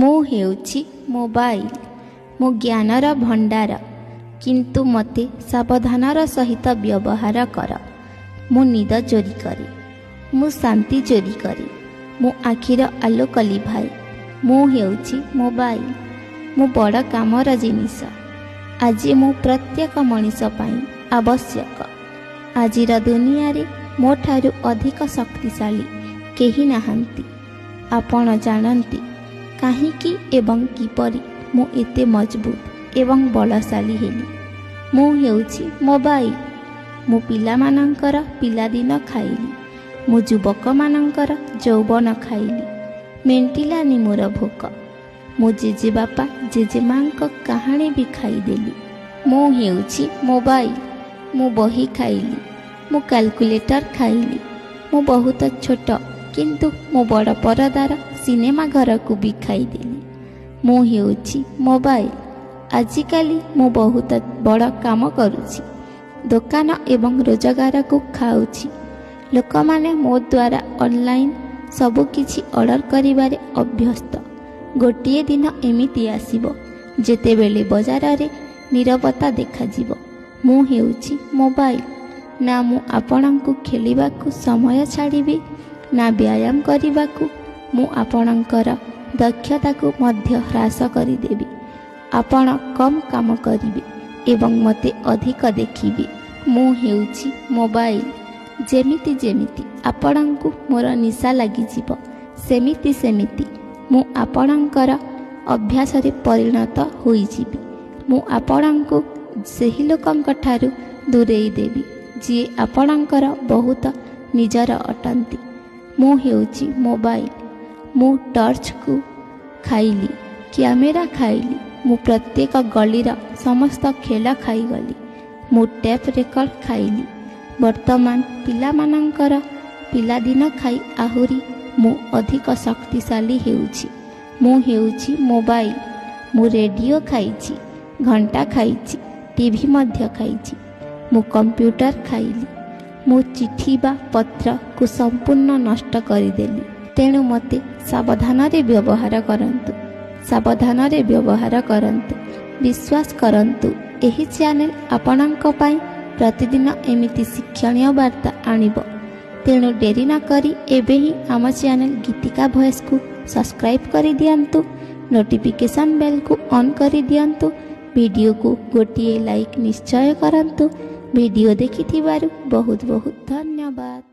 ମୁଁ ହେଉଛି ମୋବାଇଲ। ମୁଁ ଜ୍ଞାନର ଭଣ୍ଡାର, କିନ୍ତୁ ମୋତେ ସାବଧାନର ସହିତ ବ୍ୟବହାର କର। ମୁଁ ନିଦ ଚୋରି କରେ, ମୁଁ ଶାନ୍ତି ଚୋରି କରେ, ମୁଁ ଆଖିର ଆଲୋକ ଲିଭାଏ। ମୁଁ ହେଉଛି ମୋବାଇଲ। ମୁଁ ବଡ଼ କାମର ଜିନିଷ। ଆଜି ମୁଁ ପ୍ରତ୍ୟେକ ମଣିଷ ପାଇଁ ଆବଶ୍ୟକ। ଆଜିର ଦୁନିଆରେ ମୋ ଠାରୁ ଅଧିକ ଶକ୍ତିଶାଳୀ କେହି ନାହାନ୍ତି। ଆପଣ ଜାଣନ୍ତି କାହିଁକି ଏବଂ କିପରି ମୁଁ ଏତେ ମଜବୁତ ଏବଂ ବଳଶାଳୀ ହେଲି? ମୁଁ ହେଉଛି ମୋବାଇଲ। ମୁଁ ପିଲାମାନଙ୍କର ପିଲାଦିନ ଖାଇଲି, ମୁଁ ଯୁବକମାନଙ୍କର ଯୌବନ ଖାଇଲି। ମେଣ୍ଟିଲାନି ମୋର ଭୋକ। ମୁଁ ଜେଜେବାପା ଜେଜେମାଙ୍କ କାହାଣୀ ବି ଖାଇଦେଲି। ମୁଁ ହେଉଛି ମୋବାଇଲ। ମୁଁ ବହି ଖାଇଲି, ମୁଁ କାଲକୁଲେଟର ଖାଇଲି। ମୁଁ ବହୁତ ଛୋଟ, କିନ୍ତୁ ମୁଁ ବଡ଼ ପରଦାର ସିନେମା ଘରକୁ ବି ଖାଇଦେଲି। ମୁଁ ହେଉଛି ମୋବାଇଲ। ଆଜିକାଲି ମୁଁ ବହୁତ ବଡ଼ କାମ କରୁଛି, ଦୋକାନ ଏବଂ ରୋଜଗାରକୁ ଖାଉଛି। ଲୋକମାନେ ମୋ ଦ୍ୱାରା ଅନଲାଇନ୍ ସବୁକିଛି ଅର୍ଡ଼ର କରିବାରେ ଅଭ୍ୟସ୍ତ। ଗୋଟିଏ ଦିନ ଏମିତି ଆସିବ ଯେତେବେଳେ ବଜାରରେ ନୀରବତା ଦେଖାଯିବ। ମୁଁ ହେଉଛି ମୋବାଇଲ। ନା ମୁଁ ଆପଣଙ୍କୁ ଖେଳିବାକୁ ସମୟ ଛାଡ଼ିବି, ନା ବ୍ୟାୟାମ କରିବାକୁ। ମୁଁ ଆପଣଙ୍କର ଦକ୍ଷତାକୁ ମଧ୍ୟ ହ୍ରାସ କରିଦେବି। ଆପଣ କମ୍ କାମ କରିବେ ଏବଂ ମୋତେ ଅଧିକ ଦେଖିବେ। ମୁଁ ହେଉଛି ମୋବାଇଲ। ଯେମିତି ଆପଣଙ୍କୁ ମୋର ନିଶା ଲାଗିଯିବ, ସେମିତି ମୁଁ ଆପଣଙ୍କର ଅଭ୍ୟାସରେ ପରିଣତ ହୋଇଯିବି। ମୁଁ ଆପଣଙ୍କୁ ସେହି ଲୋକଙ୍କ ଠାରୁ ଦୂରେଇ ଦେବି ଯିଏ ଆପଣଙ୍କର ବହୁତ ନିଜର ଅଟନ୍ତି। ମୁଁ ହେଉଛି ମୋବାଇଲ। ମୁଁ ଟର୍ଚ୍ଚକୁ ଖାଇଲି, କ୍ୟାମେରା ଖାଇଲି, ମୁଁ ପ୍ରତ୍ୟେକ ଗଳିର ସମସ୍ତ ଖେଳ ଖାଇଗଲି। ମୁଁ ଟେପ୍ ରେକର୍ଡ଼ ଖାଇଲି। ବର୍ତ୍ତମାନ ପିଲାମାନଙ୍କର ପିଲାଦିନ ଖାଇ ଆହୁରି ମୁଁ ଅଧିକ ଶକ୍ତିଶାଳୀ ହେଉଛି। ମୁଁ ହେଉଛି ମୋବାଇଲ। ମୁଁ ରେଡ଼ିଓ ଖାଇଛି, ଘଣ୍ଟା ଖାଇଛି, ଟିଭି ମଧ୍ୟ ଖାଇଛି। ମୁଁ କମ୍ପ୍ୟୁଟର ଖାଇଲି। ମୁଁ ଚିଠି ବା ପତ୍ରକୁ ସମ୍ପୂର୍ଣ୍ଣ ନଷ୍ଟ କରିଦେଲି। ତେଣୁ ମୋତେ ସାବଧାନରେ ବ୍ୟବହାର କରନ୍ତୁ, ସାବଧାନରେ ବ୍ୟବହାର କରନ୍ତୁ। ବିଶ୍ୱାସ କରନ୍ତୁ, ଏହି ଚ୍ୟାନେଲ ଆପଣଙ୍କ ପାଇଁ ପ୍ରତିଦିନ ଏମିତି ଶିକ୍ଷଣୀୟ ବାର୍ତ୍ତା ଆଣିବ। ତେଣୁ ଡେରି ନ କରି ଏବେ ହିଁ ଆମ ଚ୍ୟାନେଲ ଗୀତିକା ଭଏସ୍କୁ ସବସ୍କ୍ରାଇବ୍ କରିଦିଅନ୍ତୁ। ନୋଟିଫିକେସନ୍ ବେଲ୍କୁ ଅନ୍ କରିଦିଅନ୍ତୁ। ଭିଡ଼ିଓକୁ ଗୋଟିଏ ଲାଇକ୍ ନିଶ୍ଚୟ କରନ୍ତୁ। ଭିଡ଼ିଓ ଦେଖିଥିବାରୁ ବହୁତ ବହୁତ ଧନ୍ୟବାଦ।